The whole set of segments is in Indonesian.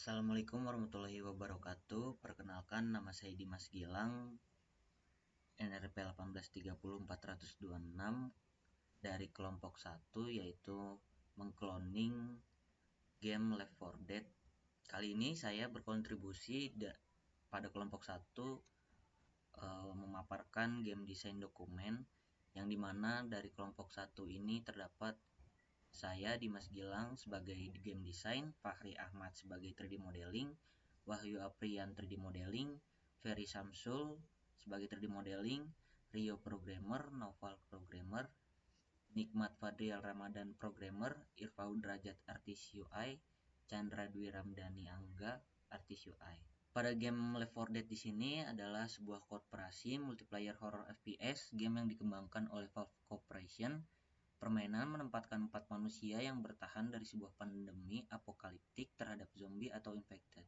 Assalamualaikum warahmatullahi wabarakatuh. Perkenalkan, nama saya Dimas Gilang, NRP 1830426 dari kelompok 1, yaitu mengcloning game Left 4 Dead. Kali ini saya berkontribusi pada kelompok 1 memaparkan game desain dokumen, yang dimana dari kelompok 1 ini terdapat saya, Dimas Gilang, sebagai game design, Fahri Ahmad sebagai 3D modeling, Wahyu Aprian 3D modeling, Ferry Samsul sebagai 3D modeling, Rio programmer, Noval programmer, Nikmat Fadrial Ramadan programmer, Irfaud Derajat artis UI, Chandra Dwi Ramdhani Angga artis UI. Pada game Left 4 Dead di sini adalah sebuah korporasi multiplayer horror FPS, game yang dikembangkan oleh Valve Corporation. Permainan menempatkan 4 manusia yang bertahan dari sebuah pandemi apokaliptik terhadap zombie atau infected.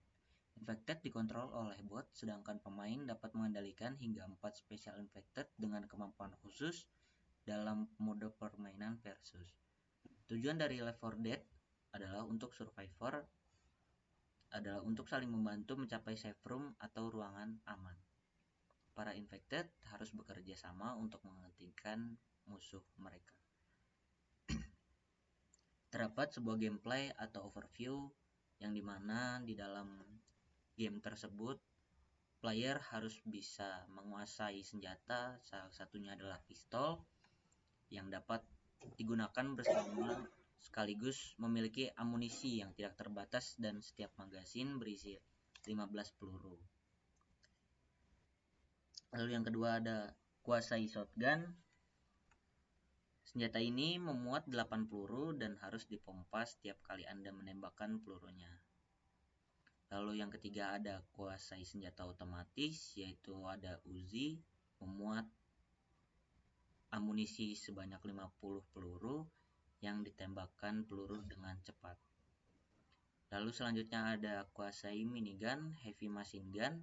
Infected dikontrol oleh bot, sedangkan pemain dapat mengendalikan hingga 4 special infected dengan kemampuan khusus dalam mode permainan versus. Tujuan dari Left 4 Dead adalah untuk survivor, adalah untuk saling membantu mencapai safe room atau ruangan aman. Para infected harus bekerja sama untuk menghentikan musuh mereka. Terdapat sebuah gameplay atau overview yang dimana di dalam game tersebut player harus bisa menguasai senjata, salah satunya adalah pistol yang dapat digunakan bersama sekaligus memiliki amunisi yang tidak terbatas dan setiap magasin berisi 15 peluru. Lalu yang kedua ada kuasai shotgun. Senjata ini memuat 8 peluru dan harus dipompa setiap kali Anda menembakkan pelurunya. Lalu yang ketiga ada kuasai senjata otomatis, yaitu ada Uzi, memuat amunisi sebanyak 50 peluru yang ditembakkan peluru dengan cepat. Lalu selanjutnya ada kuasai minigun, heavy machine gun.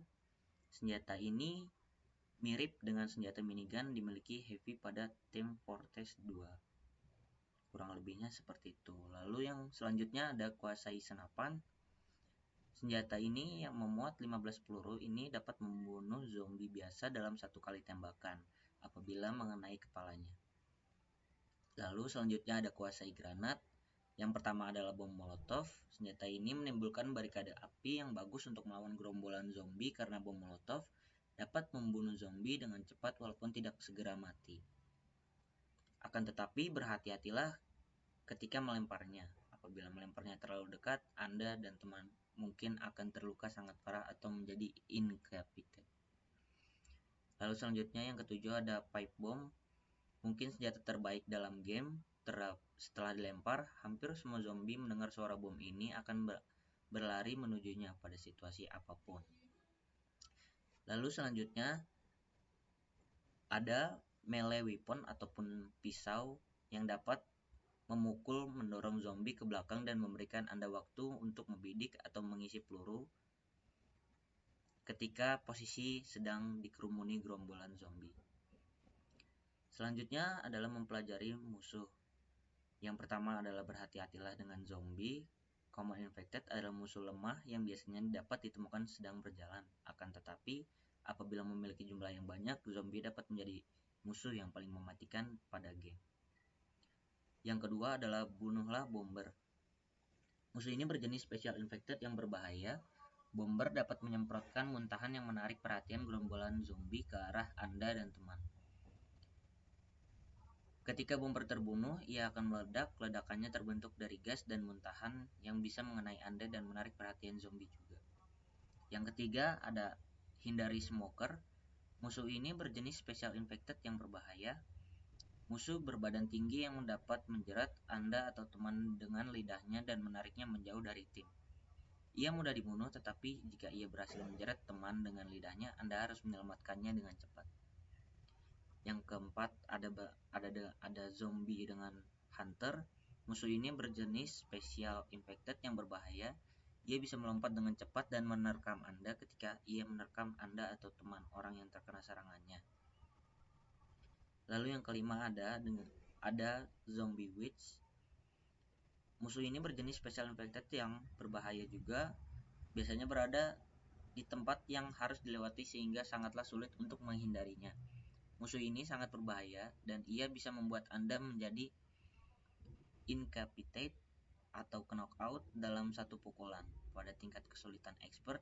Senjata ini mirip dengan senjata minigun dimiliki heavy pada Team Fortress 2. Kurang lebihnya seperti itu. Lalu yang selanjutnya ada kuasai senapan. Senjata ini yang memuat 15 peluru ini dapat membunuh zombie biasa dalam satu kali tembakan apabila mengenai kepalanya. Lalu selanjutnya ada kuasai granat. Yang pertama adalah bom molotov. Senjata ini menimbulkan barikade api yang bagus untuk melawan gerombolan zombie karena bom molotov dapat membunuh zombie dengan cepat walaupun tidak segera mati. Akan tetapi berhati-hatilah ketika melemparnya. Apabila melemparnya terlalu dekat, Anda dan teman mungkin akan terluka sangat parah atau menjadi incapacitated. Lalu selanjutnya yang ketujuh ada pipe bomb. Mungkin senjata terbaik dalam game. Setelah dilempar, hampir semua zombie mendengar suara bom ini akan berlari menujunya pada situasi apapun. Lalu selanjutnya ada melee weapon ataupun pisau yang dapat memukul, mendorong zombie ke belakang dan memberikan Anda waktu untuk membidik atau mengisi peluru ketika posisi sedang dikerumuni gerombolan zombie. Selanjutnya adalah mempelajari musuh. Yang pertama adalah berhati-hatilah dengan zombie. Common infected adalah musuh lemah yang biasanya dapat ditemukan sedang berjalan. Akan tetapi, apabila memiliki jumlah yang banyak, zombie dapat menjadi musuh yang paling mematikan pada game. Yang kedua adalah bunuhlah bomber. Musuh ini berjenis special infected yang berbahaya. Bomber dapat menyemprotkan muntahan yang menarik perhatian gerombolan zombie ke arah Anda dan teman. Ketika bomber terbunuh, ia akan meledak. Ledakannya terbentuk dari gas dan muntahan yang bisa mengenai Anda dan menarik perhatian zombie juga. Yang ketiga ada hindari smoker. Musuh ini berjenis special infected yang berbahaya. Musuh berbadan tinggi yang dapat menjerat Anda atau teman dengan lidahnya dan menariknya menjauh dari tim. Ia mudah dibunuh, tetapi jika ia berhasil menjerat teman dengan lidahnya, Anda harus menyelamatkannya dengan cepat. Yang keempat ada zombie dengan hunter. Musuh ini berjenis special infected yang berbahaya. Ia bisa melompat dengan cepat dan menerkam Anda ketika ia menerkam Anda atau teman orang yang terkena serangannya. Lalu yang kelima ada zombie witch. Musuh ini berjenis special infected yang berbahaya juga. biasanya berada di tempat yang harus dilewati sehingga sangatlah sulit untuk menghindarinya. Musuh ini sangat berbahaya dan ia bisa membuat Anda menjadi incapacitate atau knockout dalam satu pukulan. Pada tingkat kesulitan expert,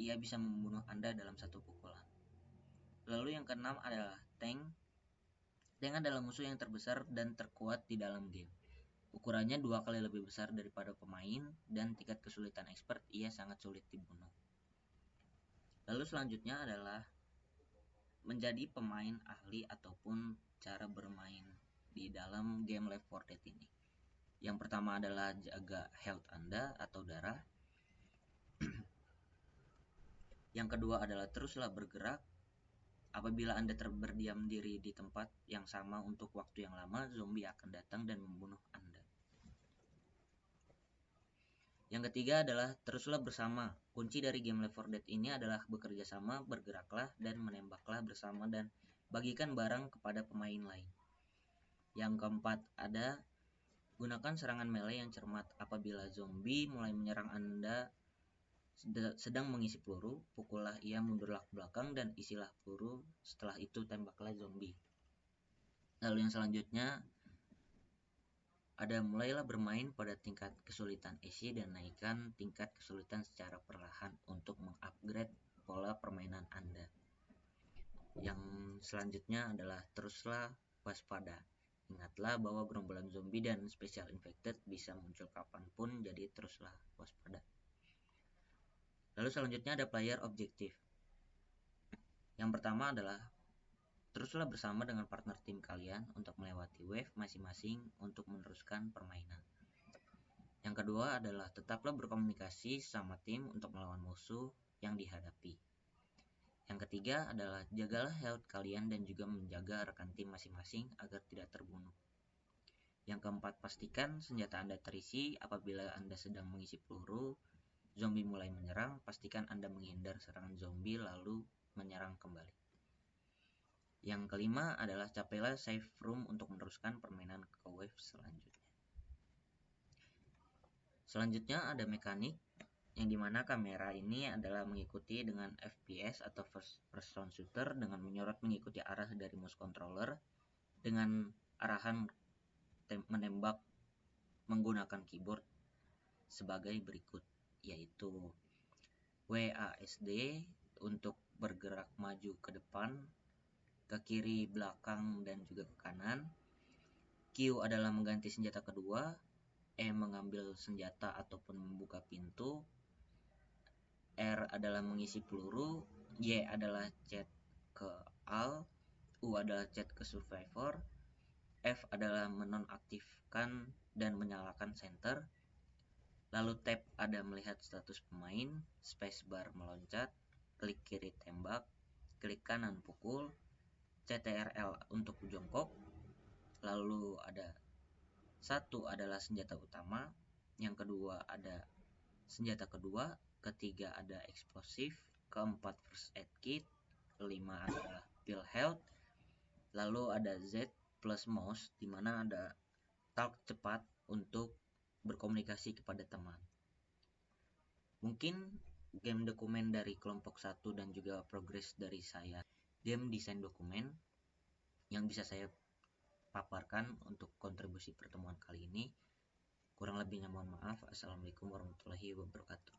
ia bisa membunuh Anda dalam satu pukulan. Lalu yang keenam adalah tank. Tank adalah musuh yang terbesar dan terkuat di dalam game. Ukurannya 2 kali lebih besar daripada pemain dan tingkat kesulitan expert ia sangat sulit dibunuh. Lalu selanjutnya adalah menjadi pemain ahli ataupun cara bermain di dalam game Left 4 Dead ini. Yang pertama adalah jaga health Anda atau darah. Yang kedua adalah teruslah bergerak. Apabila Anda berdiam diri di tempat yang sama untuk waktu yang lama, zombie akan datang dan membunuh Anda. Yang ketiga adalah teruslah bersama. Kunci dari game Left 4 Dead ini adalah bekerja sama, bergeraklah, dan menembaklah bersama dan bagikan barang kepada pemain lain. Yang keempat ada gunakan serangan melee yang cermat. Apabila zombie mulai menyerang Anda sedang mengisi peluru, pukullah ia mundurlah ke belakang dan isilah peluru. Setelah itu tembaklah zombie. Lalu yang selanjutnya ada mulailah bermain pada tingkat kesulitan easy dan naikkan tingkat kesulitan secara perlahan untuk mengupgrade pola permainan Anda. Yang selanjutnya adalah teruslah waspada. Ingatlah bahwa gerombolan zombie dan special infected bisa muncul kapanpun, jadi teruslah waspada. Lalu selanjutnya ada player objektif. Yang pertama adalah teruslah bersama dengan partner tim kalian untuk melewati wave masing-masing untuk meneruskan permainan. Yang kedua adalah tetaplah berkomunikasi sama tim untuk melawan musuh yang dihadapi. Yang ketiga adalah jagalah health kalian dan juga menjaga rekan tim masing-masing agar tidak terbunuh. Yang keempat, pastikan senjata Anda terisi. Apabila Anda sedang mengisi peluru, zombie mulai menyerang, pastikan Anda menghindar serangan zombie lalu menyerang kembali. Yang kelima adalah capailah save room untuk meneruskan permainan ke wave selanjutnya. Selanjutnya ada mekanik yang dimana kamera ini adalah mengikuti dengan FPS atau first person shooter dengan menyorot mengikuti arah dari mouse controller dengan arahan menembak menggunakan keyboard sebagai berikut, yaitu WASD untuk bergerak maju ke depan, ke kiri, belakang, dan juga ke kanan. Q adalah mengganti senjata kedua, E mengambil senjata ataupun membuka pintu, R adalah mengisi peluru, Y adalah chat ke AL, U adalah chat ke survivor, F adalah menonaktifkan dan menyalakan center, lalu tab ada melihat status pemain, spacebar meloncat, klik kiri tembak, klik kanan pukul, CTRL untuk jongkok, lalu ada satu adalah senjata utama, yang kedua ada senjata kedua, ketiga ada eksplosif, keempat first aid kit, kelima adalah pill health, lalu ada Z plus mouse di mana ada talk cepat untuk berkomunikasi kepada teman. Mungkin game dokumen dari kelompok 1 dan juga progres dari saya, game desain dokumen yang bisa saya paparkan untuk kontribusi pertemuan kali ini. Kurang lebihnya mohon maaf. Assalamualaikum warahmatullahi wabarakatuh.